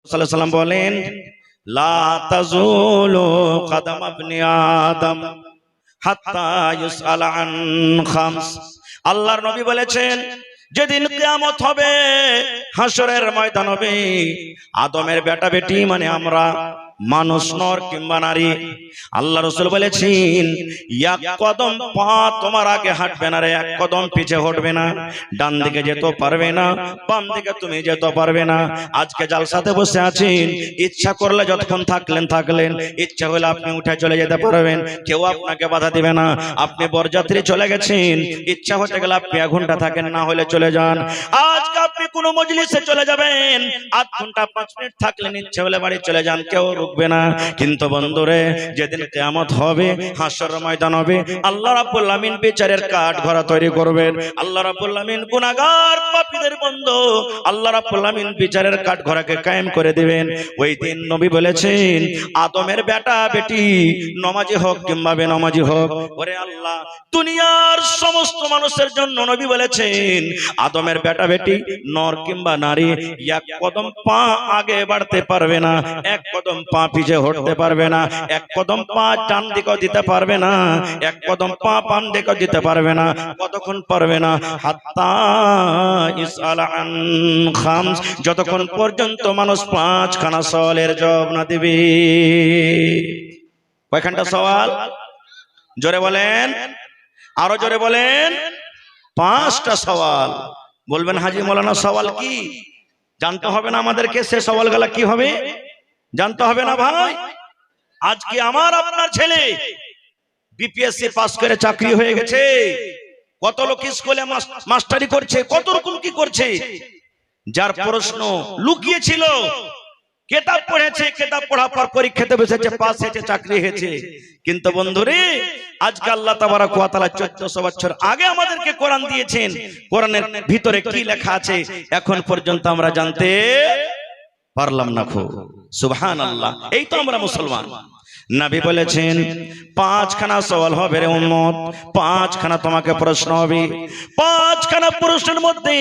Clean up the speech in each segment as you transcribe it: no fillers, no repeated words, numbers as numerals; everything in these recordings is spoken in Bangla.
সাল্লাল্লাহু আলাইহি ওয়াসাল্লাম বলেন, লা তাজুলু কদম ইবনি আদম হাত্তা ইউসআলা আন খামস। আল্লাহর নবী বলেছেন, যেদিন কিয়ামত হবে, হাসরের ময়দান হবে, আদমের বেটা বেটি মানে আমরা, মানুষ নর কিংবা নারী, আল্লাহ রাসূল বলেছেন এক কদম পা তোমার আগে হাঁটবে না রে, এক কদম পিছে হটবে না, ডান দিকে যেতে পারবে না, বাম দিকে তুমি যেতে পারবে না। আজকে জালসাতে বসে আছেন, ইচ্ছা করলে যতক্ষণ থাকলেন, ইচ্ছা হলে আপনি উঠে চলে যেতে পারবেন, কেউ আপনাকে বাধা দিবে না। আপনি বরযাত্রী চলে গেছেন, ইচ্ছা হতে গেলে আপনি 1 ঘন্টা থাকেন, না হলে চলে যান। আজকে আপনি কোনো মজলিসে চলে যাবেন, 8 ঘন্টা 5 মিনিট থাকলেন, ইচ্ছা হলে বাড়ি চলে যান, কেউ রুকবে না। কিন্তু বন্ধুরে, যেদিন কিয়ামত হবে, হাসরের ময়দান হবে, আল্লাহ রাব্বুল আমিন বিচারের কাঠগড়া তৈরি করবেন। আল্লাহ রাব্বুল আমিন গুনাহগার পাপীদের বন্ধু, আল্লাহ রাব্বুল আমিন বিচারের কাঠগড়াকে কায়েম করে দিবেন। ওই দিন নবী বলেছেন, আদমের বেটা বেটি নমাজি হোক কিংবা বেনমাজি হোক, ওরে আল্লাহ, দুনিয়ার সমস্ত মানুষের জন্য নবী বলেছেন, আদমের বেটা বেটি নর কিংবা নারী 1 কদম পা আগে বাড়তে পারবে না, 1 কদম পা পিছে হটতে পারবে না, 1 কদম পা ডান দিকে দিতে পারবে না, 1 কদম পা বাম দিকে দিতে পারবে না। কতক্ষণ পারবে না? হাত্তা ইসআলা আন খামস, যতক্ষণ পর্যন্ত মানুষ 5খানা সওয়ালের জবাব না দিবে। কয়খানটা সওয়াল? জোরে বলেন, আরো জোরে বলেন। 5টা সওয়াল। বলবেন হাজী মাওলানা সওয়াল কি? জানতে হবে না আমাদেরকে, সে সওয়ালগুলো কি হবে জানতে হবে না ভাই? আজকে আমার আপনার ছেলে বিপিএসসি পাস করে চাকরি হয়ে গেছে, কত লোক স্কুলে মাস্টারি করছে, কত রকম কি করছে, যার প্রশ্ন লুকিয়ে ছিল, কিতাব পড়েছে, কিতাব পড়ার পর পরীক্ষাতে বসেছে, পাস হয়েছে, চাকরি হয়েছে। কিন্তু বন্ধুরে, আজকে আল্লাহ তাবারক ওয়া তাআলা 1400 বছর আগে আমাদেরকে কোরআন দিয়েছেন, কোরআনের ভিতরে কি লেখা আছে এখন পর্যন্ত আমরা জানতে পারলাম না। খুব সুবহানাল্লাহ। এই তো আমরা মুসলমান। নবী বলেছেন, 5খানা সওয়াল হবে রে উম্মত, 5খানা তোমাকে প্রশ্ন হবে। 5খানা প্রশ্নের মধ্যে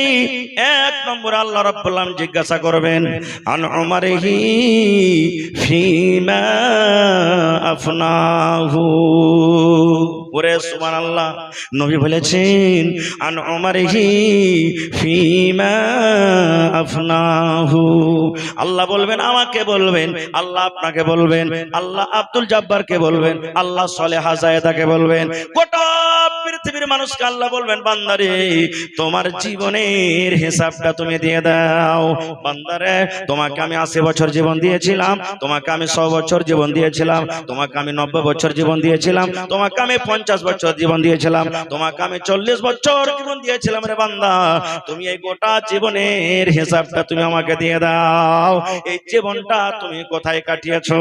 1 নম্বর আল্লাহ রাব্বুল আলামিন জিজ্ঞাসা করবেন, আন উমারিহি ফিমা আফনাহু। ওরে সুবহানাল্লাহ, নবী বলেছেন, আন উমারিহি ফিমা আফনাহু। আল্লাহ বলবেন, আমাকে বলবেন, আল্লাহ আপনাকে বলবেন, আল্লাহ আব্দুল জব্বারকে বলবেন, আল্লাহ সলেহা জায়েদাকে বলবেন, গোটা পৃথিবীর মানুষকে আল্লাহ বলবেন, বান্দারে তোমার জীবনের হিসাবটা তুমি দিয়ে দাও। বান্দারে, তোমাকে আমি 80 বছর জীবন দিয়েছিলাম, তোমাকে আমি 100 বছর জীবন দিয়েছিলাম, তোমাকে আমি 90 বছর জীবন দিয়েছিলাম, তোমাকে আমি 50 বছর জীবন দিয়েছিলাম, তোমাকে আমি 40 বছর জীবন দিয়েছিলাম। রে বান্দা, তুমি এই গোটা জীবনের হিসাবটা তুমি আমাকে দিয়ে দাও। এই জীবনটা তুমি কোথায় কাটিয়েছো?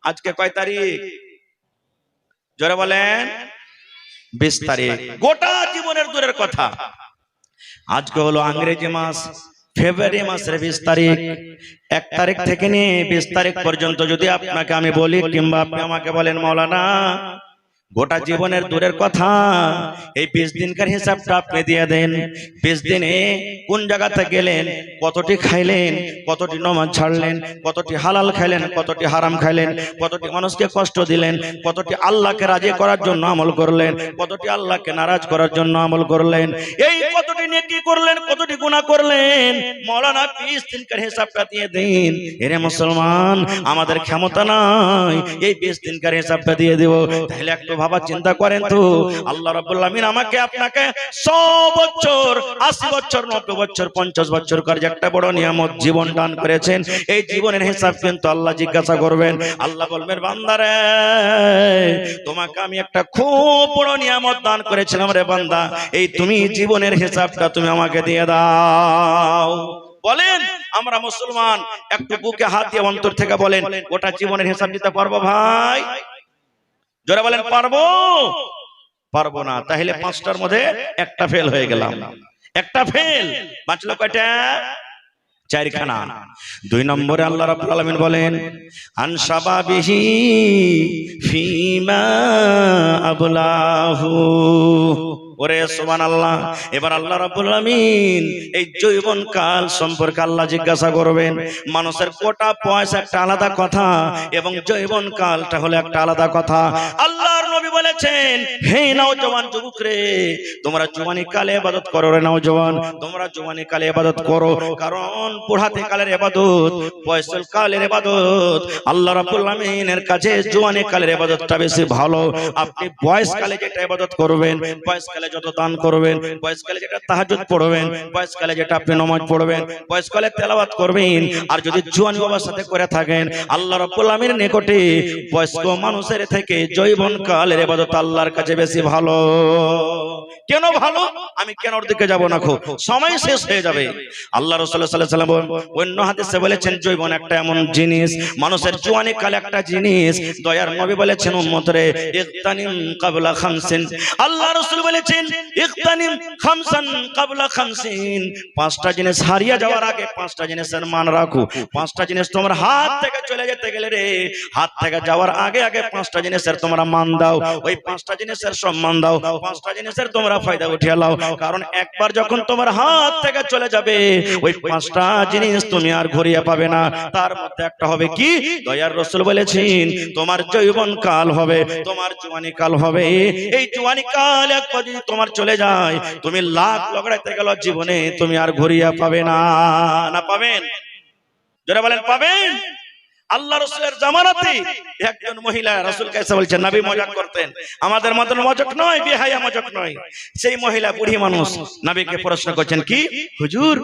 আজকে কয় তারিখ? জোরে বলেন। 20 তারিখ। গোটা জীবনের দূরের কথা, আজকে হলো ইংরেজি মাস ফেব্রুয়ারি মাসের 20 তারিখ। 1 তারিখ থেকে নিয়ে 20 তারিখ পর্যন্ত যদি আপনাকে আমি বলি, কিংবা আপনি আমাকে বলেন, মাওলানা গোটা জীবনের দূরের কথা, এই 20 দিনকার হিসাবটা আপনি দিয়ে দেন। 20 দিনে কোন জায়গাতে গেলেন, কতটি খাইলেন, কতটি নামাজ ছাড়লেন, কতটি হালাল খাইলেন, কতটি হারাম খাইলেন, কতটি মানুষকে কষ্ট দিলেন, কতটি আল্লাহকে রাজি করার জন্য আমল করলেন, কতটি আল্লাহকে নারাজ করার জন্য আমল করলেন, এই কতটি নেকি করলেন, কতটি গুনাহ করলেন, মাওলানা 20 দিনকার হিসাবটা দিয়ে দিন। এরে মুসলমান, আমাদের ক্ষমতা নাই এই 20 দিনকার হিসাবটা দিয়ে দেব। তাহলে একটু বাবা চিন্তা করেন তো, আল্লাহ রাব্বুল আমিন আমাকে আপনাকে 100 বছর, 80 বছর, 90 বছর, 50 বছর করে একটা বড় নিয়ামত জীবন দান করেছেন। এই জীবনের হিসাব কিন্তু আল্লাহ জিজ্ঞাসা করবেন। আল্লাহ বলবেন, বান্দারে তোমাকে আমি একটা খুব বড় নিয়ামত দান করেছিলাম রে বান্দা, এই তুমি জীবনের হিসাবটা তুমি আমাকে দিয়ে দাও। বলেন আমরা মুসলমান, একটু বুকে হাত দিয়ে অন্তর থেকে বলেন, গোটা জীবনের হিসাব দিতে পারবো ভাই? জোরে বলেন, পারবো? পারবো না। তাহলে 5টার মধ্যে একটা ফেল হয়ে গেলাম। একটা ফেল, বাঁচলো কয়টা? 4খানা। 2 নম্বরে আল্লাহ রাব্বুল আলামিন বলেন, আন শাবাবিহি ফিমা আবলাহু। ওরে সুবহানাল্লাহ। এবার আল্লাহ রাব্বুল আলামিন এই যৌবন কাল সম্পর্কে আল্লাহ জিজ্ঞাসা করবেন। মানুষের কোটা পয়সা একটা আলাদা কথা এবং যৌবন কালটা হলো একটা আলাদা কথা। আল্লাহর নবী বলেছেন, হে নওজওয়ান যুবক রে, তোমরা জওয়ানি কালে ইবাদত করো রে নওজওয়ান, তোমরা জওয়ানি কালে ইবাদত করো, কারণ বুড়াতে কালের ইবাদত, বয়সের কালের ইবাদত আল্লাহ রাব্বুল আলামিনের কাছে জওয়ানি কালের ইবাদতটা বেশি ভালো। আপনি বয়সকালে যেটা ইবাদত করবেন, বয়সকালে যত দান করবেন, বয়সকালে যেটা তাহাজ্জুদ পড়বেন, বয়সকালে যেটা আপনি নামাজ পড়বেন, বয়সকালে তেলাওয়াত করবেন, আর যদি জওয়ানি অবস্থাতে করে থাকেন, আল্লাহ রাব্বুল আলামিনের নিকটে বয়স্ক মানুষের থেকে যৌবন কালের ইবাদত আল্লাহর কাছে বেশি ভালো। কেন ভালো? আমি কেন ওর দিকে যাব না, সময় শেষ হয়ে যাবে। আল্লাহ রাসূল সাল্লাল্লাহু আলাইহি ওয়াসাল্লাম অন্য হাদিসে বলেছেন, যৌবন একটা এমন জিনিস, মানুষের জওয়ানি কাল একটা জিনিস। দয়ার নবী বলেছেন, উম্মতরে ইগতানিম ক্বাবলা খামসিন। আল্লাহ রাসূল বলেছেন, ইগতানিম খামসান ক্বাবলা খামসিন। পাঁচটা জিনিস হারিয়ে যাওয়ার আগে পাঁচটা জিনিসের মান রাখো। পাঁচটা জিনিস তোমার হাত থেকে চলে যেতে গেলে রে, হাত থেকে যাওয়ার আগে আগে পাঁচটা জিনিসের তোমরা মান দাও, ওই পাঁচটা জিনিসের সম্মান দাও, পাঁচটা জিনিসের তোমরা ফায়দা উঠিয়ে নাও। কারণ একবার যখন তোমার হাত থেকে চলে যাবে, ওই পাঁচটা জিনিস তুমি আর ঘুরিয়ে পাবে না। তার মধ্যে একটা হবে কি? দয়ার রাসূল বলেছেন, তোমার যৌবন কাল হবে, তোমার জওয়ানি কাল হবে। এই জওয়ানি কাল একবার যদি তোমার চলে যায়, তুমি লাখ লগড়াইতে গেল জীবনে তুমি আর ঘুরিয়ে পাবে না। না পাবেন? যারা বলেন পাবেন। আল্লাহ রাসূলের জামানাতে একজন মহিলা রাসূলকে এসে বলছেন, নবী মজাক করতেন, আমাদের মতন মজাক নয়, বেহায়া মজাক নয়। সেই মহিলা বুড়ি মানুষ নবীকে প্রশ্ন করছেন, কি হুজুর,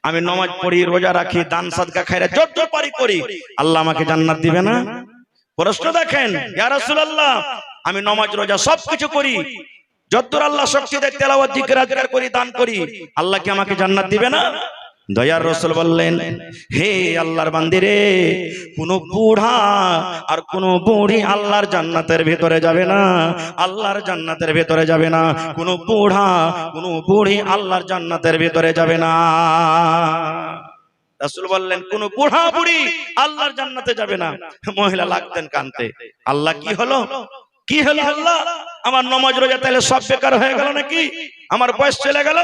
আমি নামাজ পড়ি, রোজা রাখি, দান সাদকা খায়রা যত পারি করি, আল্লাহ আমাকে জান্নাত দিবে না? প্রশ্ন দেখেন, ইয়া রাসূলুল্লাহ, আমি নামাজ রোজা সবকিছু করি, যতদূর আল্লাহ শক্তি দেয় তেলাওয়াত জিকির আজকার করি, দান করি, আল্লাহ কি আমাকে জান্নাত দিবে না? দয়ার রাসূল বললেন, হে আল্লাহর বান্দি রে, কোন বুড়া আর কোন বুড়ি আল্লাহর জান্নাতের ভিতরে যাবে না, আল্লাহর জান্নাতের ভিতরে যাবে না। কোন বুড়া কোন বুড়ি আল্লাহর জান্নাতের ভিতরে যাবে না। রাসূল বললেন, কোন বুড়া বুড়ি আল্লাহর জান্নাতে যাবে না। মহিলা লাগতেন কানতে, আল্লাহ কি হলো, কি হলো আল্লাহ, আমার নামাজ রোজা তাহলে সব বেকার হয়ে গেল নাকি? আমার বয়স চলে গেল?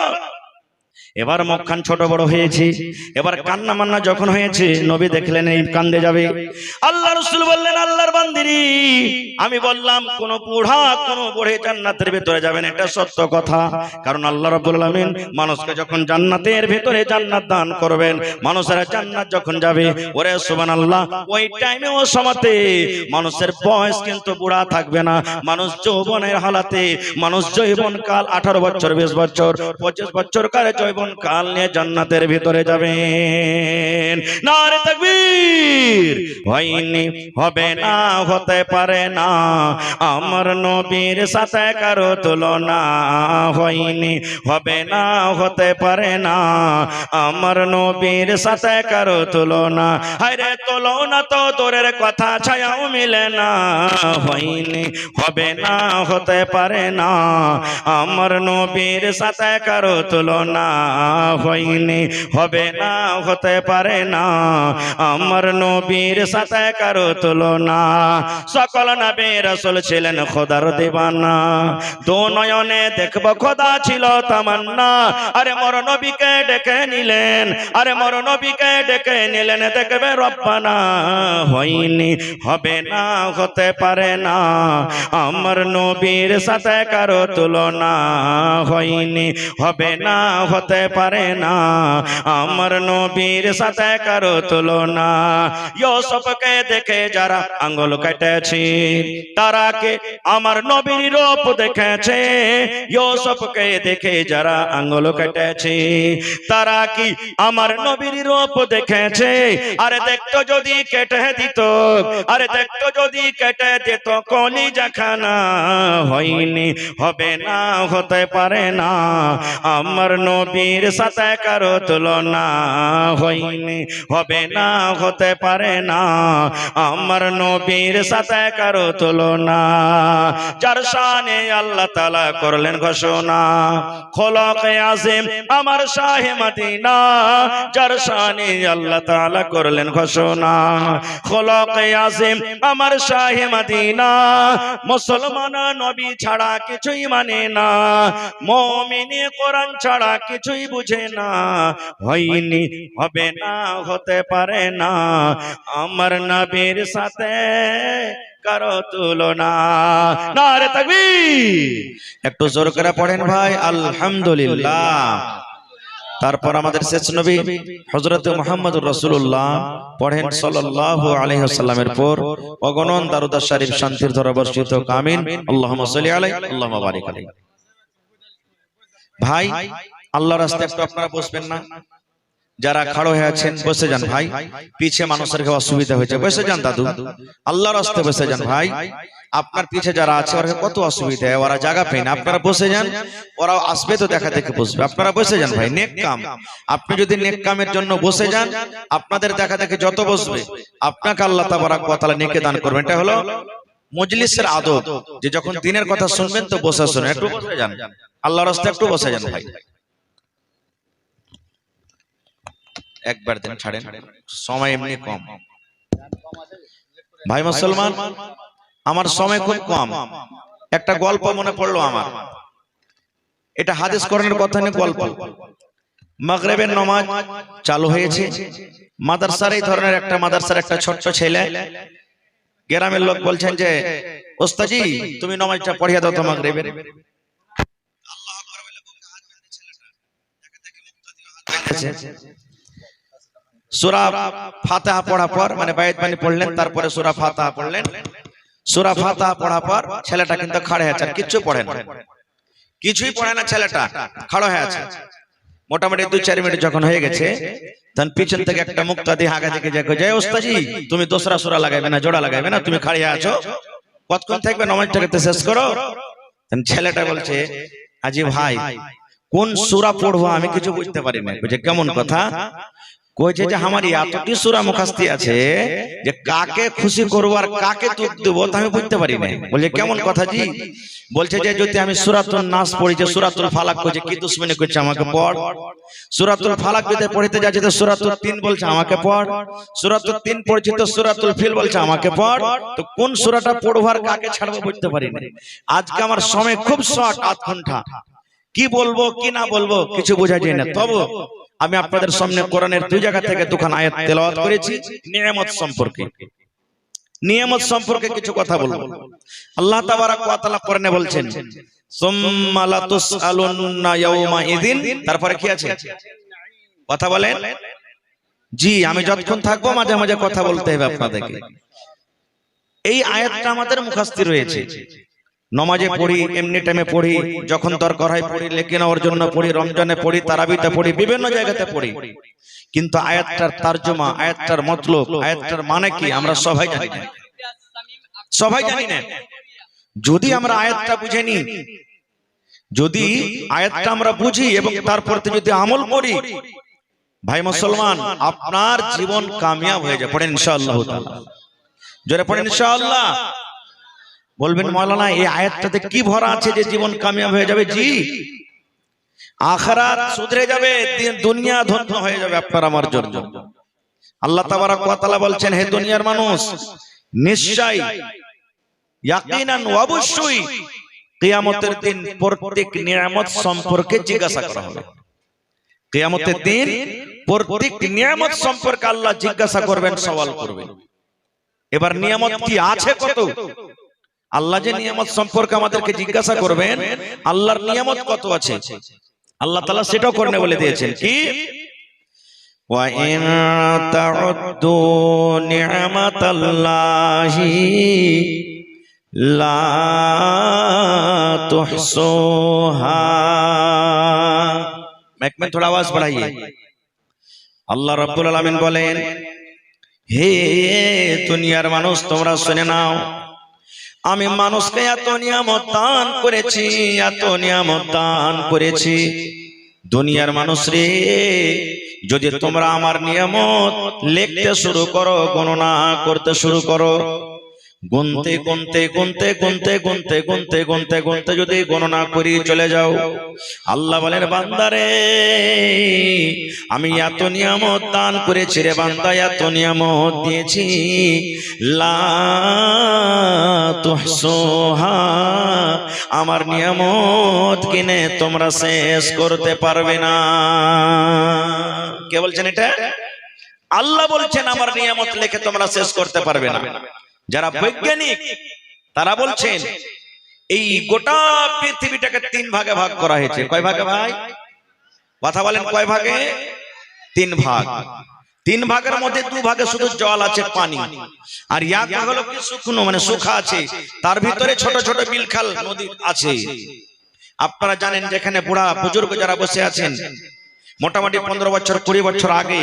এবার মুখখান ছোট বড় হয়েছে, এবার কান্না মান্না যখন হয়েছে, নবী দেখলেন এই কান্দে যাবে। আল্লাহ রাসূল বললেন, আল্লাহর বান্দিরি, আমি বললাম কোন বুড়া কোন বুড়ি জান্নাতের ভিতরে যাবে না, এটা সত্য কথা। কারণ আল্লাহ রাব্বুল আলামিন মানুষকে যখন জান্নাতের ভিতরে জান্নাত দান করবেন, মানুষেরা জান্নাত যখন যাবে, ওরে সুবহানাল্লাহ, ওই টাইমে ও সময়তে মানুষের বয়স কিন্তু বুড়া থাকবে না। মানুষ যৌবনের হালাতে, মানুষ যৌবন কাল 18 বছর, 20 বছর, 25 বছর কালে যৌবন কাল নিয়ে জান্নাতের ভিতরে যাবেন। নারে তাকবীর! হয়নি, হবে না, হতে পারে না, আমার নবীর সাথে কারো তুলনা। হয়নি, হবে না, হতে পারে না, আমার নবীর সাথে কারো তুলনা। হায়রে তুলনা তো দূরের কথা, ছায়াও মিলে না। হয়নি, হবে না, হতে পারে না, আমার নবীর সাথে কারো তুলনা। হয়নি, হবে না, হতে পারে না, আমার নবীর সাথে কারো তুলনা। সকল নবী রাসূল ছিলেন খোদার দিওয়ানা, দো নয়নে দেখব খোদা ছিল তামান্না। আরে মোর নবীকে ডেকে নিলেন, আরে মোর নবীকে ডেকে নিলেন, দেখবে রব্বানা। হয়নি, হবে না, হতে পারে না, আমার নবীর সাথে কারো তুলনা। হয়নি, হবে না, হতে পারে না, আমার নবীর সাথে কারো তুলনা। ইউসুফকে দেখে যারা আঙ্গুল কেটেছে, তারা কে আমার নবীর রূপ দেখেছে। ইউসুফকে দেখে যারা আঙ্গুল কেটেছে, তারা কি আমার নবীর রূপ দেখেছে? আরে দেখতো যদি কেটে দিত, আরে দেখতো যদি কেটে দিত কলিজাখানা। হয়নি, হবে না, হতে পারে না, আমার নবীর সাথে কারো তুলনা। হয়নি, হবে না, হতে পারে না, আমার নবীর সাথে কারো তুলনা। যার শানে আল্লাহ তাআলা করলেন ঘোষণা, খোলকে আযীম আমার শাহে মদিনা, যার শানে আল্লাহ তাআলা করলেন ঘোষণা, খোলকে আযীম আমার শাহে মদিনা। মুসলমান নবী ছাড়া কিছুই মানে না, মুমিনে কোরআন ছাড়া কিছুই বুঝে না, হয়নি হবে না হতে পারে না, আমার নবীর সাথে কারো তুলনা। নারে তাকবীর, একটু জোর করে পড়েন ভাই আলহামদুলিল্লাহ। তারপর আমাদের শেষ নবী হযরত মুহাম্মদুর রাসূলুল্লাহ পড়েন সাল্লাল্লাহু আলাইহি ওয়াসাল্লামের পর অগণন দারুদ শরীফ শান্তির ধারা বর্ষিত হোক, আমিন। আল্লাহুম্মা সাল্লি আলাইহি আল্লাহুম্মা বারিক আলাইহি। ভাই আল্লাহর রাস্তায় একটু আপনারা বসবেন না? যারা খাড়ো হয়ে আছেন বসে যান ভাই, পিছে মানুষের অসুবিধা হয়েছে, বসে যান দাদু, আল্লাহর রাস্তায় বসে যান ভাই। আপনার পিছে যারা আছে ওরা কত অসুবিধা, ওরা জায়গা পেন, আপনারা বসে যান, ওরা আসবে তো দেখা দেখে বসবে, আপনারা বসে যান ভাই। নেক কাম, আপনি যদি নেক কামের জন্য বসে যান, আপনাদের দেখা দেখে যত বসবে আপনাকে আল্লাহ তাবারাক ওয়া তাআলা নেকি দান করবেন। এটা হলো মজলিসের আদব, যে যখন দিনের কথা শুনবেন তো বসে শুনে, একটু বসে যান, আল্লাহর রাস্তায় একটু বসে যান ভাই। একবার দিন ছাড়েন, সময় এমনি কম ভাই মুসলমান, আমার সময় খুব কম। একটা গল্প মনে পড়লো আমার, এটা হাদিস কোরআনের কথা নিয়ে গল্প। মাগরিবের নামাজ চালু হয়েছে, মাদ্রাসার এই ধরনের একটা মাদ্রাসার একটা ছোট্ট ছেলে, গ্রামের লোক বলছেন যে ওস্তাজি তুমি নামাজটা পড়িয়ে দাও তো মাগরিবের। আল্লাহু আকবার বলে বুকে হাত বেঁধে ছেলেটা দেখা দেখে মুক্তাদি হাত বেঁধেছে। সূরা ফাতিহা পড়ার পর মানে বায়াত বাণী পড়লেন, তারপরে সূরা ফাতিহা পড়লেন। সূরা ফাতিহা পড়ার পর ছেলেটা কিন্তু খাড়া হয়ে আছে, কিছু পড়ে না, কিছুই পড়ে না, ছেলেটা খাড়া হয়ে আছে। মোটামুটি 2-4 মিনিট যখন হয়ে গেছে, তখন পিছন থেকে একটা মুক্তাদি আগা থেকে যায়, ওস্তাজি তুমি দোসরা সূরা লাগাইবে না, জোড়া লাগাইবে না, তুমি খাড়া আছো, কতক্ষণ থাকবে, নামাজটাকে শেষ করো। তখন ছেলেটা বলছে আজি ভাই কোন সূরা পড়বো আমি কিছু বুঝতে পারি না। বুঝে কেমন কথা, কইছে যে আমার এতটি সূরা মুখস্থি আছে যে কাকে খুশি করব আর কাকে দুঃখ দেব তা আমি বুঝতে পারি না। বলে কেমন কথা জি? বলছে যে যদি আমি সূরাতুন নাস পড়ি, যে সূরাতুল ফালাক কইছে কি দুশমনি করছে আমাকে পড়, সূরাতুল ফালাক যদি পড়তে যাচ্ছে তো সূরাতুল 3 বলছে আমাকে পড়, সূরাতুল 3 পড়ছি তো সূরাতুল ফিল বলছে আমাকে পড়, তো কোন সূরাটা পড়ব আর কাকে ছাড়বো বুঝতে পারি না। আজকে আমার সময় খুব শর্ট, 8 ঘন্টা, কি বলবো কি না বলবো কিছু বোঝা যায় না। তবে আমি আপনাদের সামনে কোরআনের 2 জায়গা থেকে 2খান আয়াত তেলাওয়াত করেছি নিয়ামত সম্পর্কে। নিয়ামত সম্পর্কে কিছু কথা বলবো। আল্লাহ তাবারাক ওয়া তাআলা কোরআনে বলছেন সুম্মা লাতুসআলুন্না ইয়াওমা ইযিন, তারপরে কি আছে কথা বলেন জি? আমি যতক্ষণ থাকবো মাঝে মাঝে কথা বলতে হবে আপনাদেরকে। এই আয়াতটা আমাদের মুখস্থি রয়েছে, নমাজে পড়ি, এমনি টাইমে পড়ি, যখন দরকার হয় পড়ি, লেকিন ওর জন্য পড়ি, রমজানে পড়ি, তারাবিতে পড়ি, বিভিন্ন জায়গাতে পড়ি, কিন্তু আয়াতটার তরজমা, আয়াতটার মতলব, আয়াতটার মানে কি আমরা সবাই জানি না, সবাই জানি না। যদি আমরা আয়াতটা বুঝে নি, যদি আয়াতটা আমরা বুঝি এবং তারপর যদি আমল করি, ভাই মুসলমান আপনার জীবন কামিয়াব হয়ে যাবে। পড়েন ইনশাআল্লাহ তাআলা, জোরে পড়েন ইনশাআল্লাহ। বলবেন মাওলানা এই আয়াতটাতে কি ভরা আছে যে জীবন কামিয়াব হয়ে যাবে? জি, আখিরাত সুধরে যাবে, দুনিয়া ধন্য হয়ে যাবে আপনার আমার জন্য। আল্লাহ তাবারাক ওয়া তাআলা বলছেন হে দুনিয়ার মানুষ, নিশ্চয়ই ইয়াকিনান অবশ্যই কিয়ামতের দিন প্রত্যেক নিয়ামত সম্পর্কে জিজ্ঞাসা করা হবে। কিয়ামতের দিন প্রত্যেক নিয়ামত সম্পর্কে আল্লাহ জিজ্ঞাসা করবেন, সওয়াল করবেন। এবার নিয়ামত কি আছে কত, আল্লাহ যে নিয়ামত সম্পর্কে আমাদেরকে জিজ্ঞাসা করবেন, আল্লাহর নিয়ামত কত আছে আল্লাহ তাআলা সেটাও করতে বলে দিয়েছেন কি ওয়া ইন তাউদ্দু নি'মাতাল্লাহি লা তুহসুহা। এক মিনিট थोड़ा आवाज बढ़ाइए। আল্লাহ রাব্বুল আলামিন বলেন হে দুনিয়ার মানুষ তোমরা শুনে নাও, আমি মানুষকে এত নিয়ামত দান করেছি, এত নিয়ামত দান করেছি, দুনিয়ার মানুষ রে, যদি তোমরা আমার নিয়ামত লিখতে শুরু করো, গণনা করতে শুরু করো, গুনতে গুনতে গুনতে গুনতে গুনতে গুনতে গুনতে গুনতে যদি গণনা করি চলে যাও, আল্লাহ বলেন বান্দারে আমি এত নিয়ামত দান করেছি রে বান্দা, এত নিয়ামত দিয়েছি, লা তুহসুহা, আমার নিয়ামত কিনে তোমরা শেষ করতে পারবে না। কে বলছেন এটা? আল্লাহ বলছেন আমার নিয়ামত লিখে তোমরা শেষ করতে পারবে না। যারা বৈজ্ঞানিক তারা বলছেন এই গোটা পৃথিবীটাকে 3 ভাগে ভাগ করা হয়েছে। কয় ভাগে ভাই? কথা বলেন, কয় ভাগে? 3 ভাগ। 3 ভাগের মধ্যে 2 ভাগে শুধু জল আছে, পানি, আর এক ভাগ হলো কি শুকনো, মানে শুখা আছে, তার ভিতরে ছোট ছোট বিলখাল নদী আছে। আপনারা জানেন যেখানে বুড়া বুজুর্গ যারা বসে আছেন, মোটামুটি 15 বছর 20 বছর আগে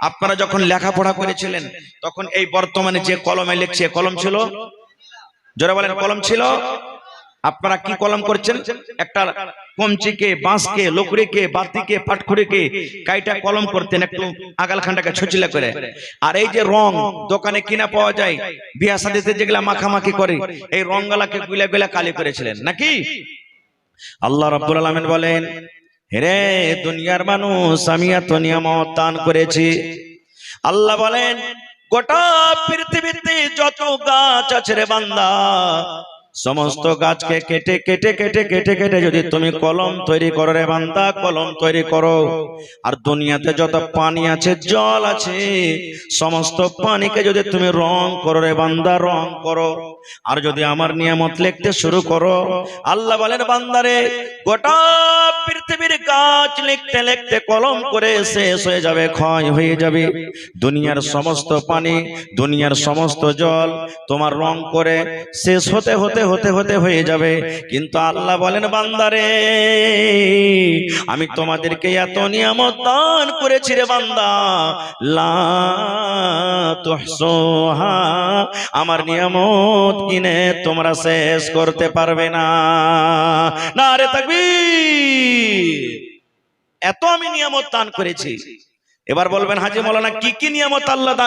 আপনারা যখন লেখাপড়া করেছিলেন, তখন এই বর্তমানে যে কলমে লিখছে, কলম ছিল? যারা বলেন কলম ছিল? আপনারা কি কলম করছেন? একটা কমচিকে, বাঁশকে, লকড়িকে, বাতিকে, পাটখড়িকে কাইটা কলম করতেন, একটু আগালখানটাকে ছচিলা করে। আর এই যে রং দোকানে কিনা পাওয়া যায়, বিয়া শাদীতে যেগুলা মাখামাখি করে, এই রংগুলাকে গুলা গুলা কালি করেছিলেন নাকি? আল্লাহ রাব্বুল আলামিন বলেন, হে দুনিয়ার মানুষ, আমি এত নিয়ামত দান করেছি। আল্লাহ বলেন গোটা পৃথিবীতে যত গাছ আছে রে বান্দা, সমস্ত গাছকে কেটে কেটে কেটে কেটে কেটে যদি তুমি কলম তৈরি করো রে বান্দা, কলম তৈরি করো। আর দুনিয়াতে যত পানি আছে, জল আছে, সমস্ত পানিকে যদি তুমি রং করো রে বান্দা, রং করো। আর যদি আমার নিয়ামত লিখতে শুরু করো, আল্লাহ বলেন বান্দারে গোটা পৃথিবীর গাছ লিখতে লিখতে কলম করে শেষ হয়ে যাবে, ক্ষয় হয়ে যাবে। দুনিয়ার সমস্ত পানি, দুনিয়ার সমস্ত জল তোমার রং করে শেষ হতে হতে হতে হতে হয়ে যাবে। কিন্তু আল্লাহ বলেন বান্দারে আমি তোমাদেরকে এত নিয়ামত দান করেছি রে বান্দা, লা তুহসুহা, আমার নিয়ামত কিনে তোমরা শেষ করতে পারবে না। নারে তাকবীর! এত আমি নিয়ামত দান করেছি। এবার বলবেন হাজী মাওলানা কি কি নিয়ামত আল্লাহ দান